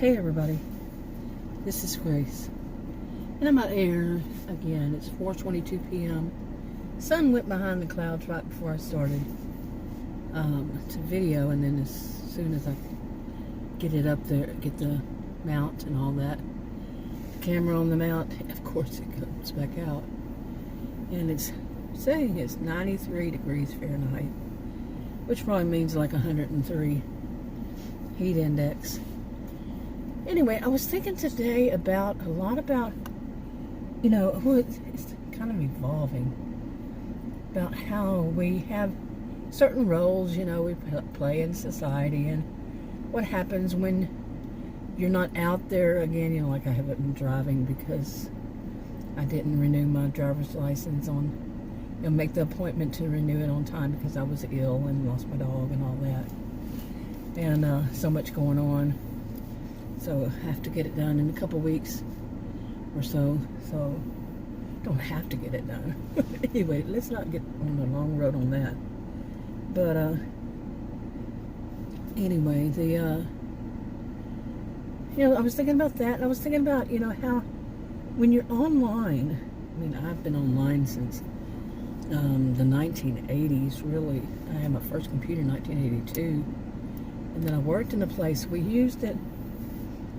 Hey everybody, this is Grace, and I'm out here again. It's 4:22 p.m. Sun went behind the clouds right before I started to video, and then as soon as I get it up there, get the mount and all that, the camera on the mount, of course it comes back out, and it's saying it's 93 degrees Fahrenheit, which probably means like 103 heat index. Anyway, I was thinking today about a lot about, it's kind of evolving, about how we have certain roles, we play in society, and what happens when you're not out there again, like I haven't been driving because I didn't renew my driver's license make the appointment to renew it on time because I was ill and lost my dog and all that, and so much going on. So I have to get it done in a couple weeks or so. So don't have to get it done. Anyway, let's not get on the long road on that. But anyway, I was thinking about that. And I was thinking about, how when you're online, I've been online since the 1980s, really. I had my first computer in 1982. And then I worked in a place, we used it.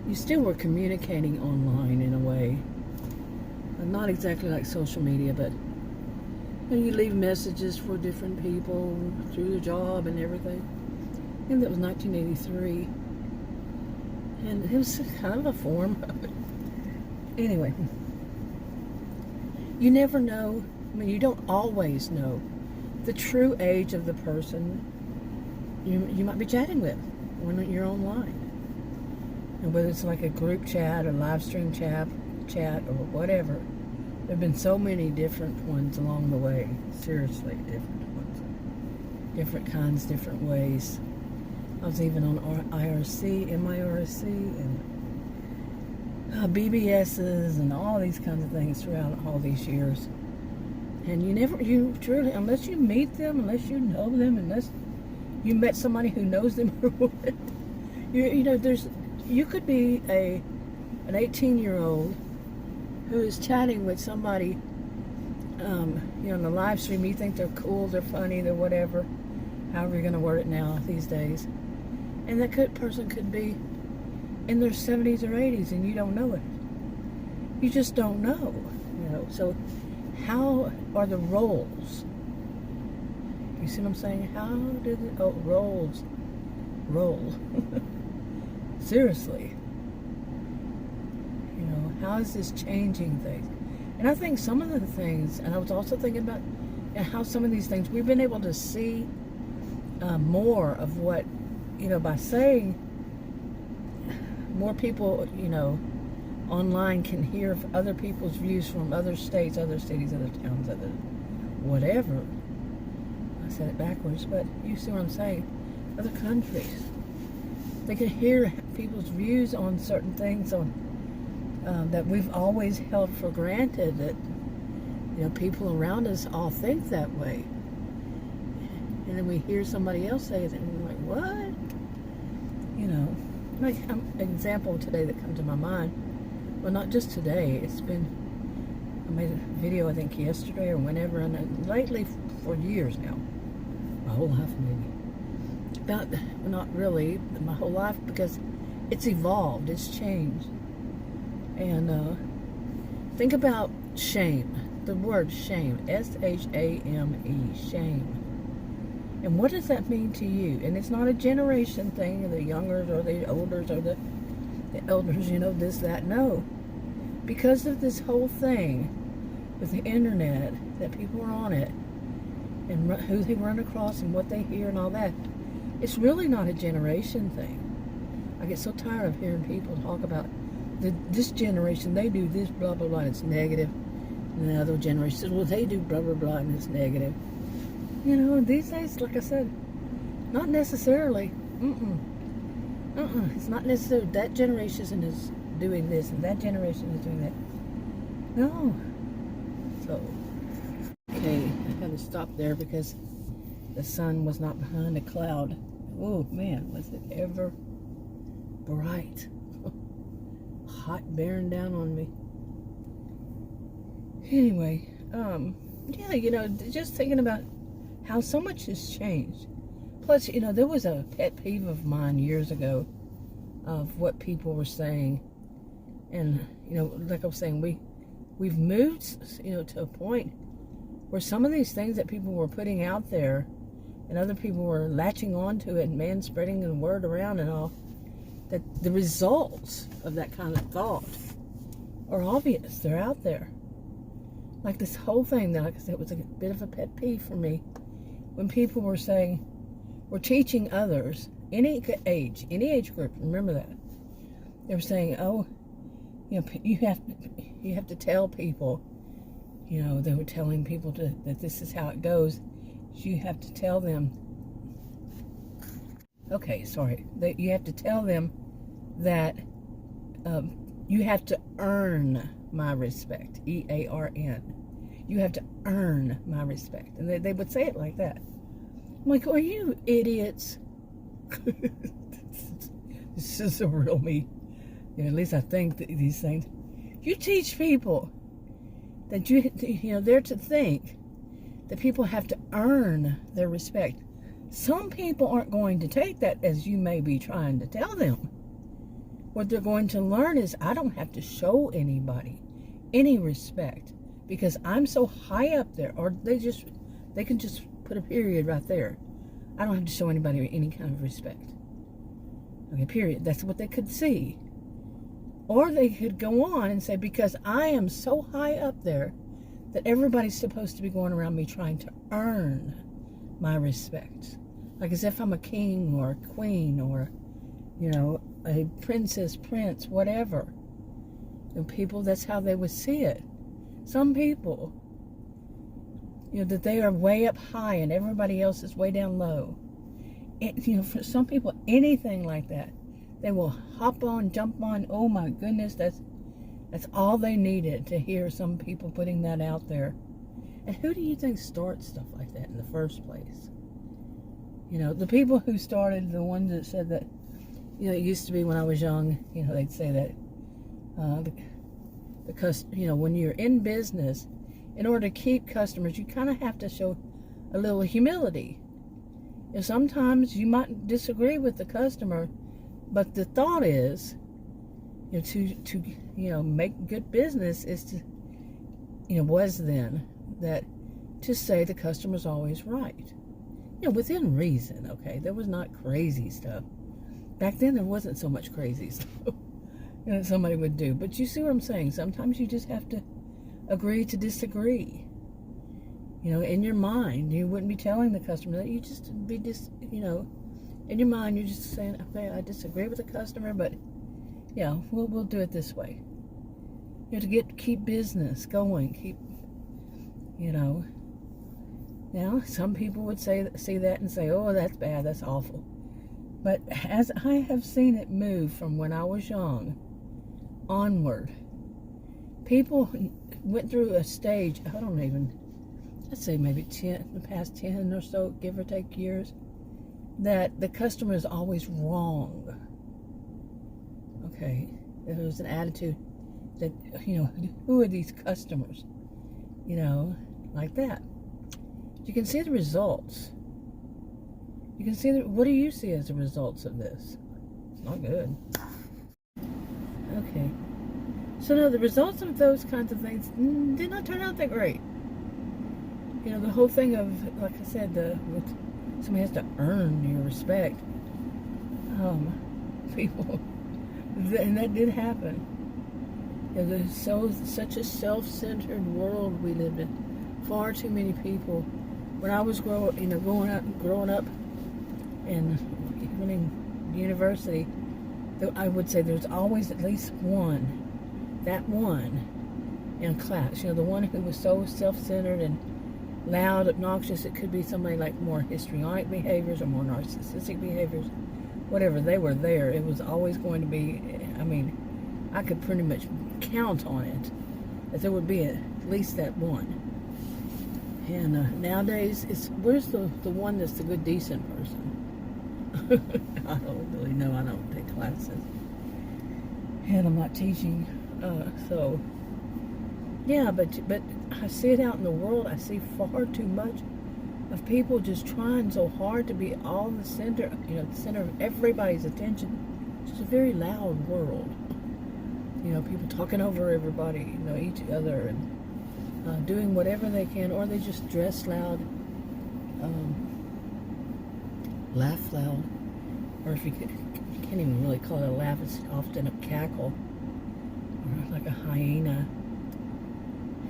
You still were communicating online in a way. Not exactly like social media, but you leave messages for different people through the job and everything. I think that was 1983. And it was kind of a form of it. Anyway, you never know. You don't always know the true age of the person you might be chatting with when you're online. And whether it's like a group chat or live stream chat or whatever, there have been so many different ones along the way. Seriously, different ones, different kinds, different ways. I was even on IRC, MIRC, and BBSs and all these kinds of things throughout all these years. And you truly, unless you meet them, unless you know them, unless you met somebody who knows them or what, you could be an 18-year-old who is chatting with somebody, in the live stream. You think they're cool, they're funny, they're whatever, however you're going to word it now these days. And that person could be in their 70s or 80s, and you don't know it. You just don't know, So how are the roles? You see what I'm saying? How do the roles roll? Seriously, how is this changing things? And I think some of the things, and I was also thinking about how some of these things we've been able to see more of what, by saying more people, online can hear other people's views from other states, other cities, other towns, other whatever. I said it backwards, but you see what I'm saying? Other countries. They can hear people's views on certain things that we've always held for granted, that people around us all think that way. And then we hear somebody else say it, and we're like, what? Like an example today that comes to my mind. Well, not just today. I made a video, I think, yesterday or whenever, and lately for years now. My whole life, maybe. Not really my whole life, because it's evolved, it's changed. And think about shame, the word shame, S-H-A-M-E, shame. And what does that mean to you? And it's not a generation thing, the youngers or the olders or the elders, this, that. No, because of this whole thing with the internet, that people are on it and who they run across and what they hear and all that. It's really not a generation thing. I get so tired of hearing people talk about this generation, they do this, blah, blah, blah, and it's negative. And the other generation says, well, they do blah, blah, blah, and it's negative. These days, like I said, not necessarily. It's not necessarily that generation is doing this and that generation is doing that. No. So, okay, I had to stop there because the sun was not behind a cloud. Oh man, was it ever bright. hot bearing down on me. Anyway, yeah, you know, just thinking about how so much has changed. Plus, you know, there was a pet peeve of mine years ago of what people were saying. And, you know, like I was saying, we've moved, you know, to a point where some of these things that people were putting out there and other people were latching onto it and man-spreading the word around and all, that the results of that kind of thought are obvious. They're out there. Like this whole thing, that, like I said, was a bit of a pet peeve for me. When people were saying, we're teaching others, any age group, remember that. They were saying, oh, you know, you have to tell people, you know, they were telling people that this is how it goes. You have to tell them, okay, sorry, that you have to tell them that you have to earn my respect, E-A-R-N. You have to earn my respect. And they would say it like that. I'm like, are you idiots? This is a real me. You know, at least I think these things. You teach people that you know, they're to think that people have to earn their respect. Some people aren't going to take that as you may be trying to tell them. What they're going to learn is, I don't have to show anybody any respect because I'm so high up there, or they can just put a period right there. I don't have to show anybody any kind of respect. Okay, period. That's what they could see. Or they could go on and say, because I am so high up there that everybody's supposed to be going around me trying to earn my respect. Like as if I'm a king or a queen or, you know, a princess, prince, whatever. And people, that's how they would see it. Some people, you know, that they are way up high and everybody else is way down low. And, you know, for some people, anything like that, they will hop on, jump on. Oh my goodness, that's all they needed to hear some people putting that out there. And who do you think starts stuff like that in the first place? You know, the people who started, the ones that said that, you know, it used to be when I was young, you know, they'd say that, because, you know, when you're in business, in order to keep customers, you kind of have to show a little humility. You know, sometimes you might disagree with the customer, but the thought is, you know, to you know, make good business is to, you know, was then that to say the customer's always right. You know, within reason, okay? There was not crazy stuff. Back then, there wasn't so much crazy stuff, you know, that somebody would do. But you see what I'm saying? Sometimes you just have to agree to disagree. You know, in your mind, you wouldn't be telling the customer that. You just be you know, in your mind, you're just saying, okay, I disagree with the customer, but yeah, we'll do it this way. You know, to keep business going, keep, you know. Now, some people would see that and say, oh, that's bad, that's awful. But as I have seen it move from when I was young onward, people went through a stage, I don't even, let's say maybe the past 10 or so, give or take years, that the customer is always wrong. Okay, there was an attitude that, you know, who are these customers? You know, like that. You can see the results. You can see what do you see as the results of this? It's not good. Okay. So no, the results of those kinds of things did not turn out that great. You know, the whole thing of, like I said, somebody has to earn your respect. People, and that did happen. You know, there's such a self-centered world we live in. Far too many people. When I was growing up, and even in university, I would say there's always at least that one in a class. You know, the one who was so self-centered and loud, obnoxious. It could be somebody like more histrionic behaviors or more narcissistic behaviors. Whatever, they were there. It was always going to be, I mean, I could pretty much count on it, that there would be at least that one. And nowadays, where's the one that's the good, decent person? I don't really know. I don't take classes. and I'm not teaching. So, yeah, but I see it out in the world. I see far too much of people just trying so hard to be all the center, the center of everybody's attention. It's a very loud world. People talking over everybody, each other, and doing whatever they can, or they just dress loud, laugh loud, or if you can't even really call it a laugh, it's often a cackle, or like a hyena,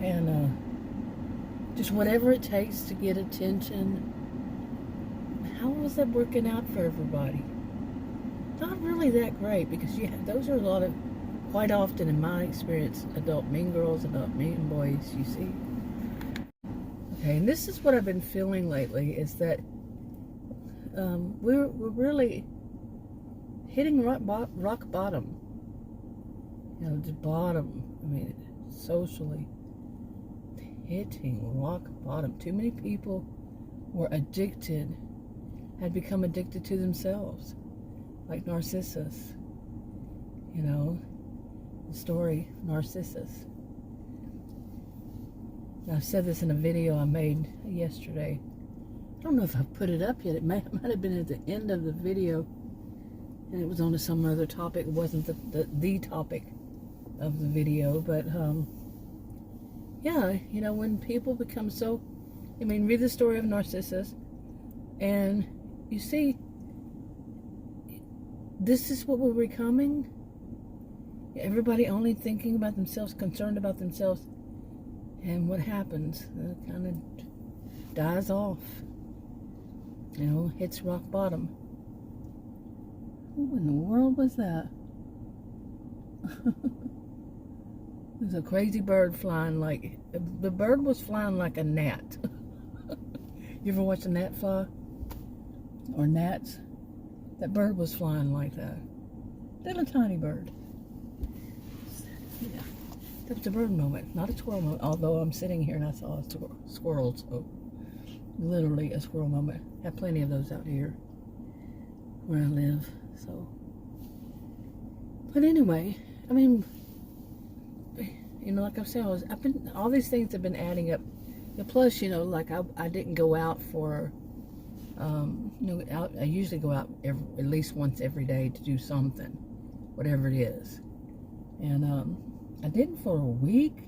and just whatever it takes to get attention. How was that working out for everybody? Not really that great, because those are a lot of, quite often in my experience, adult mean girls, adult mean boys, you see. Okay, and this is what I've been feeling lately, is that we're really hitting rock bottom. The bottom, socially hitting rock bottom. Too many people were addicted, had become addicted to themselves, like Narcissus. The story, Narcissus. Now, I've said this in a video I made yesterday. I don't know if I put it up yet. It might have been at the end of the video, and it was on to some other topic. It wasn't the topic of the video, but yeah, when people become so, read the story of Narcissus, and you see, this is what we're becoming. Everybody only thinking about themselves, concerned about themselves, and what happens? It kind of dies off. Hits rock bottom. Who in the world was that? There's a crazy bird flying like, the bird was flying like a gnat. You ever watch a gnat fly? Or gnats? That bird was flying like that. Little tiny bird. Yeah. That was a bird moment, not a squirrel moment. Although I'm sitting here and I saw a squirrel, so literally a squirrel moment. Have plenty of those out here where I live. So, but anyway, like I was saying, all these things have been adding up. Plus, like I didn't go out for, I usually go out at least once every day to do something, whatever it is. And I didn't for a week.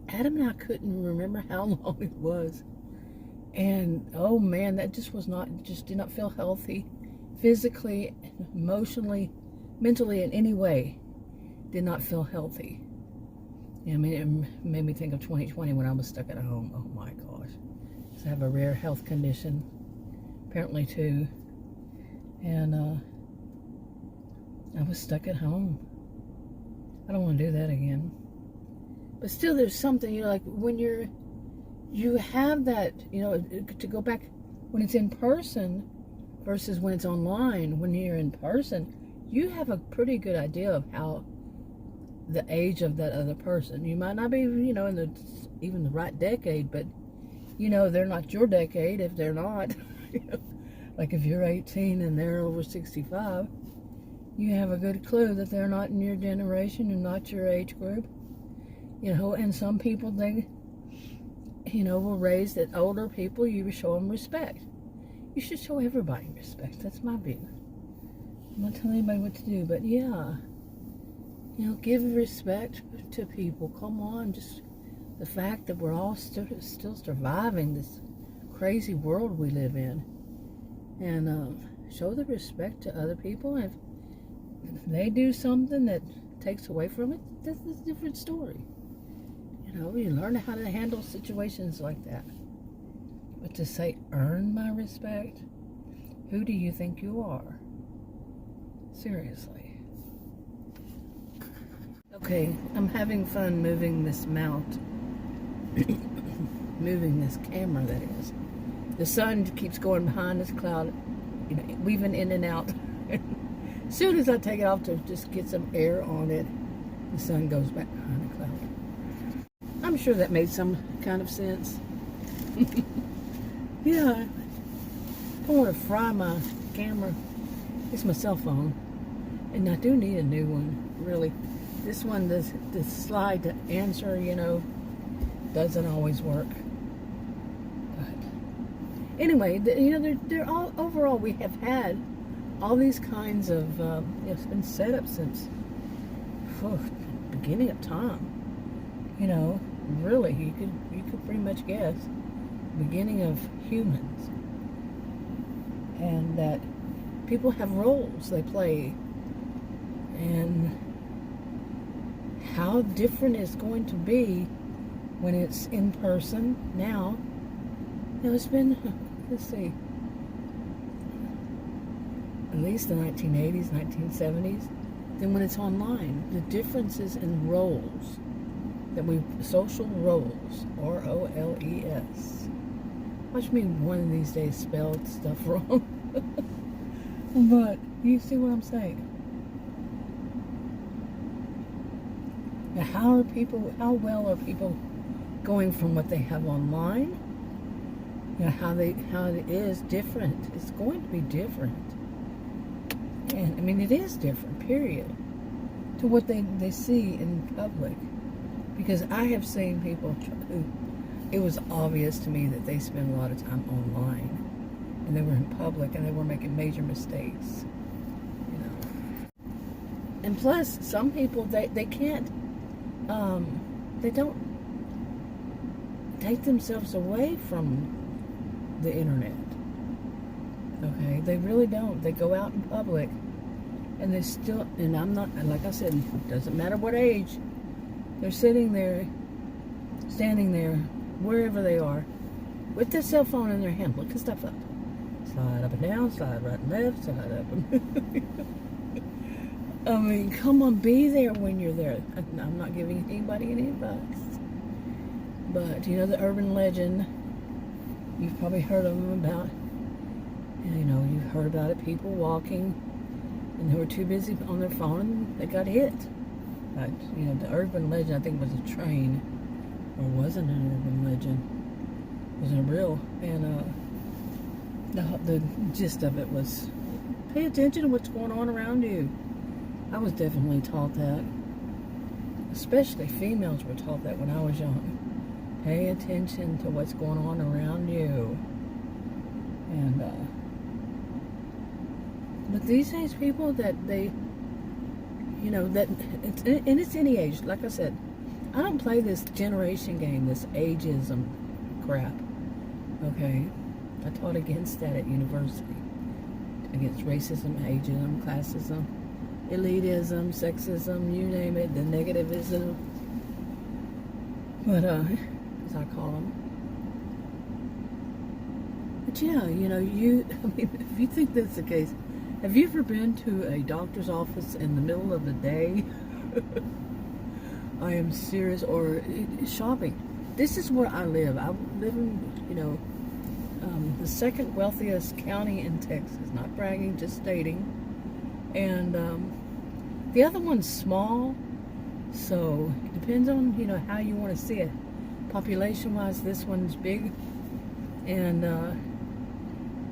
Adam and I couldn't remember how long it was. And oh man, that just did not feel healthy, physically, emotionally, mentally, in any way. Did not feel healthy. It made me think of 2020 when I was stuck at home. Oh my gosh. So I have a rare health condition, apparently too. And I was stuck at home. I don't want to do that again. But still, there's something, like when you have that, to go back, when it's in person versus when it's online. When you're in person, you have a pretty good idea of how the age of that other person. You might not be, in even the right decade, but they're not your decade if they're not. Like if you're 18 and they're over 65, you have a good clue that they're not in your generation and not your age group. And some people, they were raised that older people, you show them respect. You should show everybody respect. That's my view. I'm not telling anybody what to do, but yeah. Give respect to people. Come on, just the fact that we're all still surviving this crazy world we live in. And show the respect to other people. If they do something that takes away from it, that's a different story. You learn how to handle situations like that. But to say, earn my respect, who do you think you are? Seriously. Okay, I'm having fun moving this mount. Moving this camera, that is. The sun keeps going behind this cloud, weaving in and out. As soon as I take it off to just get some air on it, the sun goes back behind the cloud. I'm sure that made some kind of sense. Yeah, I don't want to fry my camera. It's my cell phone, and I do need a new one, really. this one, this slide to answer, doesn't always work. But anyway, they're all, overall, we have had all these kinds of, it's been set up since beginning of time. Really, you could pretty much guess beginning of humans, and that people have roles they play, and how different it's going to be when it's in person now. It's been, let's see, at least the 1980s, 1970s, then when it's online. The differences in roles social roles, R-O-L-E-S. Watch me one of these days spell stuff wrong. But you see what I'm saying? Now, how well are people going from what they have online? How it is different. It's going to be different. And I mean, it is different, period, to what they see in public. Because I have seen people who, it was obvious to me that they spend a lot of time online, and they were in public, and they were making major mistakes, And plus, some people, they can't, they don't take themselves away from the internet. Okay, they really don't. They go out in public, and they still, and I'm not, like I said, it doesn't matter what age, they're sitting there, standing there, wherever they are, with their cell phone in their hand, looking stuff up. Slide up and down, slide right and left, slide up and I mean, come on, be there when you're there. I'm not giving anybody any advice. But, the urban legend, you've probably heard of them about, you've heard about it, people walking, and they were too busy on their phone, and they got hit. But, the urban legend, I think, was a train, or wasn't an urban legend. It was a real, and the gist of it was, pay attention to what's going on around you. I was definitely taught that. Especially females were taught that when I was young. Pay attention to what's going on around you. And, but these days, people that they, that, it's any age. Like I said, I don't play this generation game, this ageism crap. Okay? I taught against that at university. Against racism, ageism, classism, elitism, sexism, you name it, the negativism. But, as I call them. But yeah, I mean, if you think that's the case, have you ever been to a doctor's office in the middle of the day? I am serious. Or shopping. This is where I live. I live in, the second wealthiest county in Texas. Not bragging, just stating. And the other one's small, so it depends on, how you want to see it. Population-wise, this one's big. And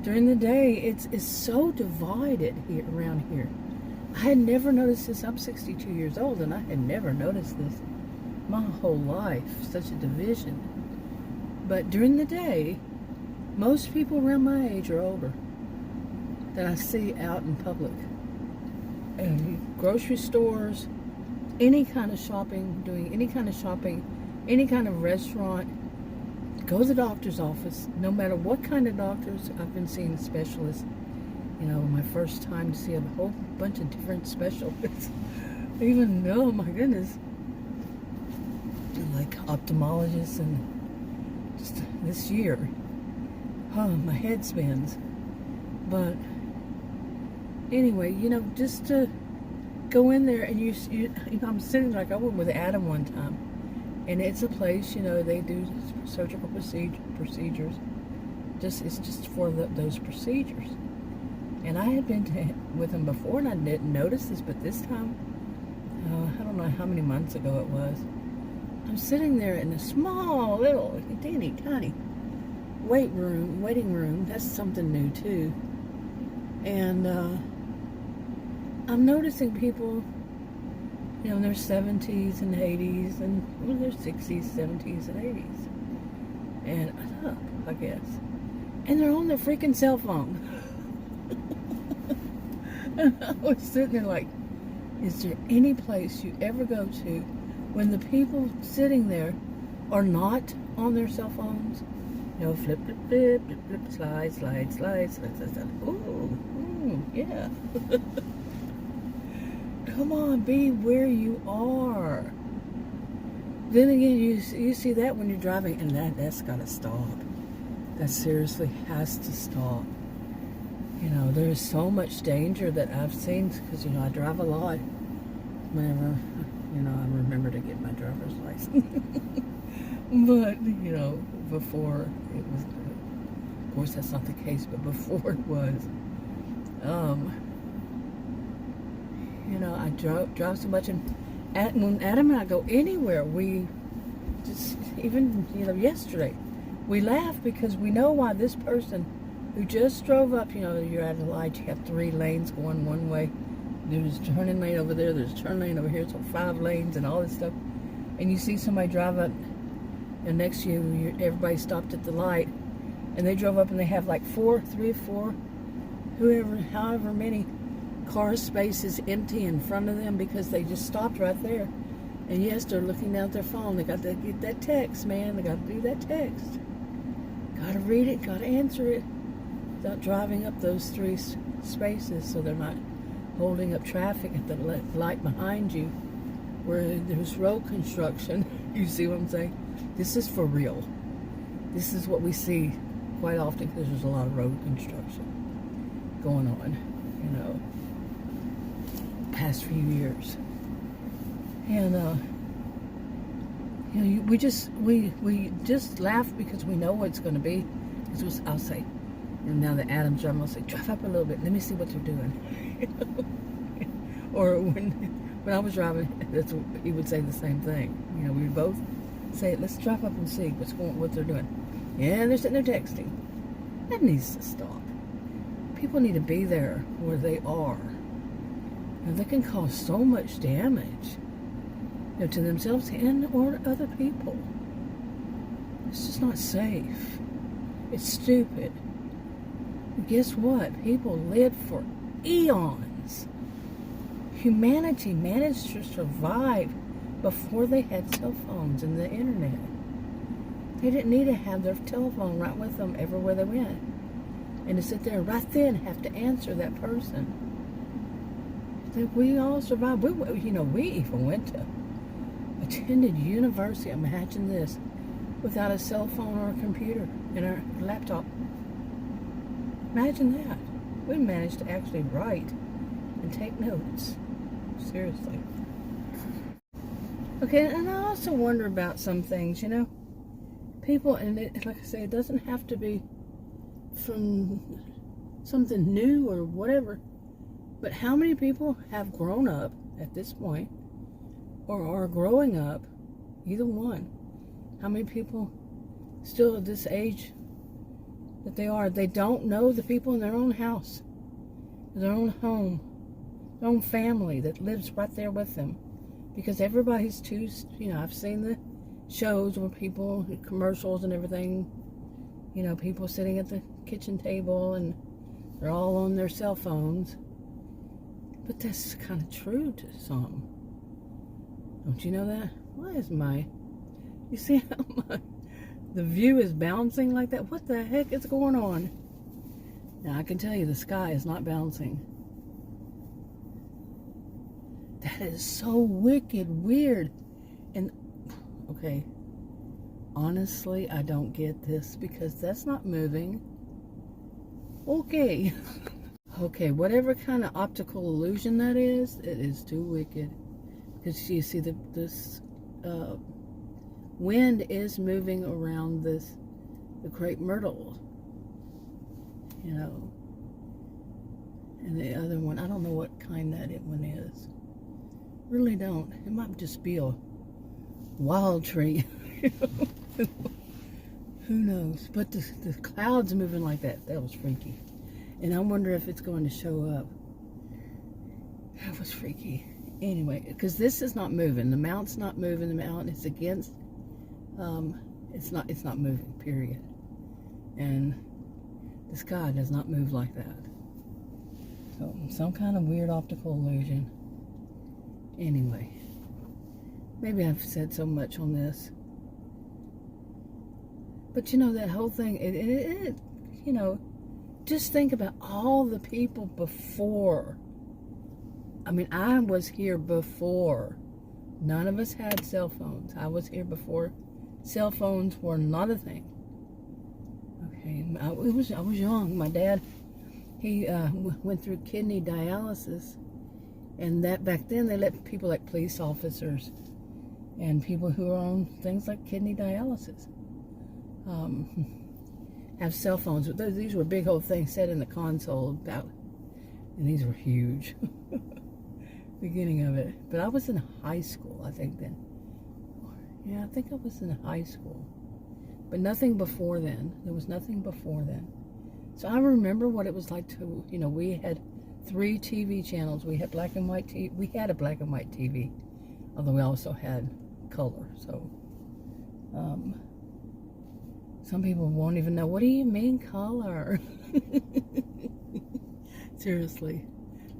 during the day, it's so divided here around here. I had never noticed this. I'm 62 years old, and I had never noticed this my whole life, such a division. But during the day, most people around my age or older that I see out in public, and grocery stores, any kind of shopping, doing any kind of shopping, any kind of restaurant, go to the doctor's office, no matter what kind of doctors. I've been seeing specialists, my first time to see a whole bunch of different specialists. Even, oh my goodness, like ophthalmologists, and just this year, my head spins. But anyway, just to go in there, and I'm sitting like I went with Adam one time, and it's a place, they do surgical procedures. It's just for those procedures. And I had been with him before, and I didn't notice this, but this time, I don't know how many months ago it was, I'm sitting there in a small, little, teeny, tiny waiting room. That's something new, too. And I'm noticing people, you know, in their 70s and 80s, and well, their 60s, 70s, and 80s. And up, I guess. And they're on their freaking cell phone. And I was sitting there like, is there any place you ever go to when the people sitting there are not on their cell phones? You know, flip, flip, flip, flip, flip, slide, slide, slide, slide, slide, slide. Ooh, yeah. Come on, be where you are. Then again, you see that when you're driving, and that's got to stop. That seriously has to stop. You know, there's so much danger that I've seen, because, you know, I drive a lot. Whenever, you know, I remember to get my driver's license. But, you know, before it was, of course that's not the case, but before it was, you know, I drive so much, and when Adam and I go anywhere, we just, even, you know, yesterday, we laugh because we know why this person who just drove up, you know, you're at a light, you have 3 lanes going one way, there's a turning lane over there, there's a turn lane over here, so 5 lanes and all this stuff, and you see somebody drive up, and next to you, everybody stopped at the light, and they drove up and they have like 3 or 4, however many car spaces empty in front of them because they just stopped right there. And yes, they're looking down at their phone. They got to get that text, man. They got to do that text. Got to read it, got to answer it without driving up those 3 spaces so they're not holding up traffic at the light behind you where there's road construction. You see what I'm saying? This is for real. This is what we see quite often because there's a lot of road construction going on, you know, past few years. And you know, we just laugh because we know what it's going to be. Because I'll say, and now that Adam's driving, I'll say, drive up a little bit, let me see what they're doing. Or when I was driving, he would say the same thing. You know, we would both say, let's drive up and see what they're doing. Yeah, they're sitting there texting. That needs to stop. People need to be there where they are. And they can cause so much damage, you know, to themselves and or other people. It's just not safe. It's stupid. And guess what? People lived for eons. Humanity managed to survive before they had cell phones and the internet. They didn't need to have their telephone right with them everywhere they went. And to sit there right then have to answer that person. That we all survived. You know, we even attended university, imagine this, without a cell phone or a computer and our laptop. Imagine that. We managed to actually write and take notes. Seriously. Okay, and I also wonder about some things, you know. People, and like I say, it doesn't have to be from something new or whatever, but how many people have grown up at this point or are growing up, either one? How many people still at this age that they don't know the people in their own house, their own home, their own family that lives right there with them? Because everybody's too, you know, I've seen the shows where people, commercials and everything, you know, people sitting at the kitchen table and they're all on their cell phones. But that's kind of true to some. Don't you know that? Why is you see how the view is bouncing like that? What the heck is going on? Now I can tell you the sky is not bouncing. That is so wicked weird. And okay, honestly, I don't get this because that's not moving. Okay. Okay, whatever kind of optical illusion that is, it is too wicked. Because you see this wind is moving around the crepe myrtle, you know. And the other one, I don't know what kind that one is. Really don't. It might just be a wild tree. Who knows? But the clouds moving like that was freaky. And I wonder if it's going to show up. That was freaky. Anyway, because this is not moving. The mount's not moving. The mount is against. It's not moving. Period. And the sky does not move like that. So some kind of weird optical illusion. Anyway, maybe I've said so much on this, but you know, that whole thing. It you know, just think about all the people before. I mean, I was here before. None of us had cell phones. I was here before cell phones were not a thing. Okay, I was young. My dad, he went through kidney dialysis, and that back then they let people like police officers and people who are on things like kidney dialysis have cell phones. These were big old things set in the console about, and these were huge. Beginning of it. But I was in high school, I think then. Yeah, I think I was in high school. But nothing before then. There was nothing before then. So I remember what it was like to, you know, we had 3 TV channels. We had black and white TV. We had a black and white TV, although we also had color. So some people won't even know, what do you mean color? Seriously.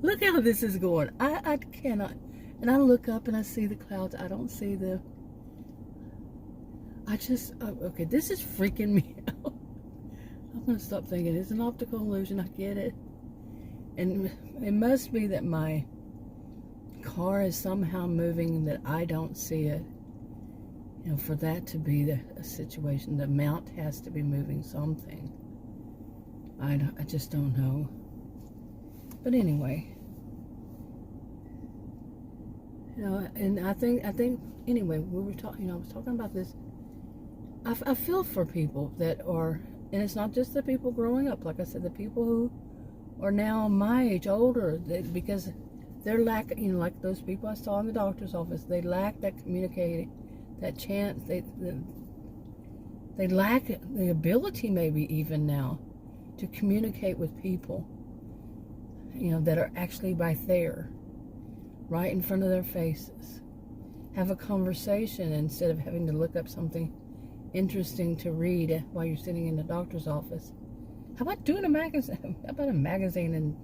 Look how this is going. I cannot. And I look up and I see the clouds. I don't see the... okay, this is freaking me out. I'm going to stop thinking. It's an optical illusion. I get it. And it must be that my car is somehow moving, that I don't see it. You know, for that to be a situation, the mount has to be moving something. I just don't know. But anyway, you know, and I think anyway, we were talking, you know, I was talking about this. I feel for people that are, and it's not just the people growing up, like I said, the people who are now my age, older, because they're lacking, you know, like those people I saw in the doctor's office, they lack that communicating, that chance, they lack the ability maybe even now to communicate with people, you know, that are actually right there, right in front of their faces. Have a conversation instead of having to look up something interesting to read while you're sitting in the doctor's office. How about doing a magazine? How about a magazine and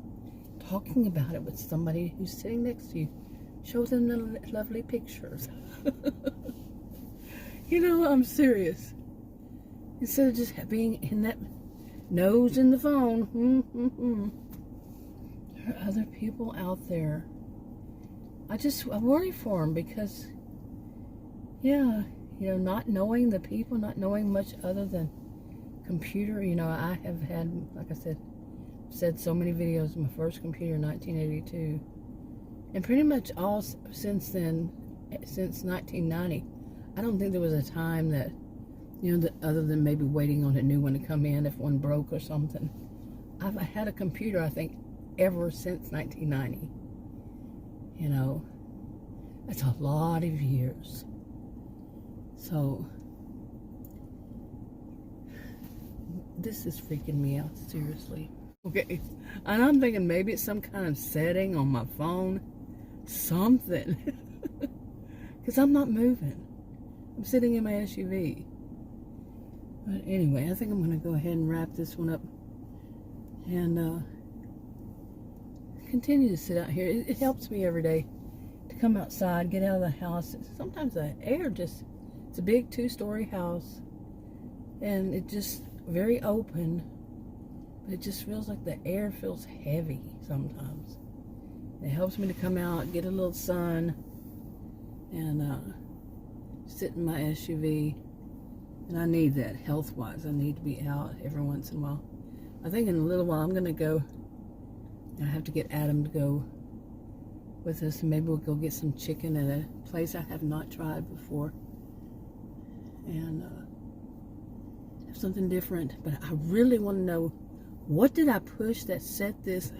talking about it with somebody who's sitting next to you? Show them the lovely pictures. You know, I'm serious. Instead of just being in that nose in the phone. There are other people out there. I worry for them because, yeah, you know, not knowing the people, not knowing much other than computer. You know, I have had, like I said so many videos. My first computer in 1982, and pretty much all since then, since 1990. I don't think there was a time that, you know, other than maybe waiting on a new one to come in if one broke or something. I've had a computer, I think, ever since 1990. You know, that's a lot of years. So this is freaking me out, seriously. Okay, and I'm thinking maybe it's some kind of setting on my phone, something, because I'm not moving. I'm sitting in my SUV. But anyway, I think I'm going to go ahead and wrap this one up and continue to sit out here. It helps me every day to come outside, get out of the house. Sometimes the air just, it's a big 2-story house, and it just very open, but it just feels like the air feels heavy sometimes. It helps me to come out, get a little sun, and sit in my SUV. And I need that health-wise. I need to be out every once in a while. I think in a little while I'm going to go. I have to get Adam to go with us, and maybe we'll go get some chicken at a place I have not tried before, and have something different. But I really want to know, what did I push that set this?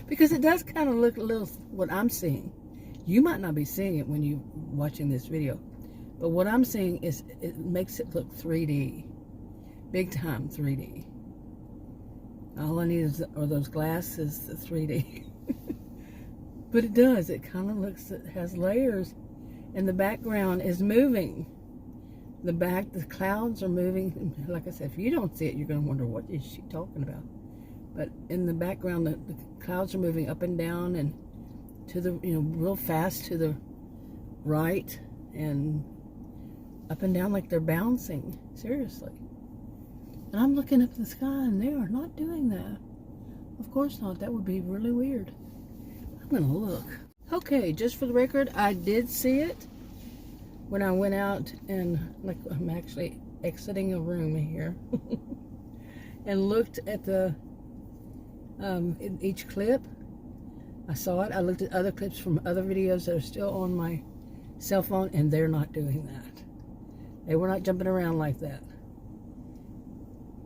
Because it does kind of look a little what I'm seeing. You might not be seeing it when you're watching this video, but what I'm seeing is it makes it look 3D, big time 3D. All I need are those glasses, the 3D. But it does. It kind of looks, it has layers. And the background is moving. The clouds are moving. Like I said, if you don't see it, you're going to wonder, what is she talking about? But in the background, the clouds are moving up and down and to the, real fast to the right and up and down like they're bouncing. Seriously. And I'm looking up at the sky and they are not doing that. Of course not. That would be really weird. I'm going to look. Okay, just for the record, I did see it when I went out and, like, I'm actually exiting a room here and looked at the in each clip. I saw it. I looked at other clips from other videos that are still on my cell phone, and they're not doing that. They were not jumping around like that.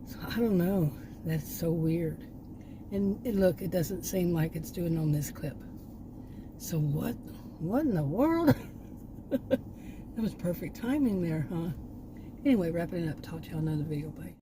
So I don't know. That's so weird. And look, it doesn't seem like it's doing on this clip. So what in the world? That was perfect timing there, huh? Anyway, wrapping it up. Talk to y'all another video. Bye.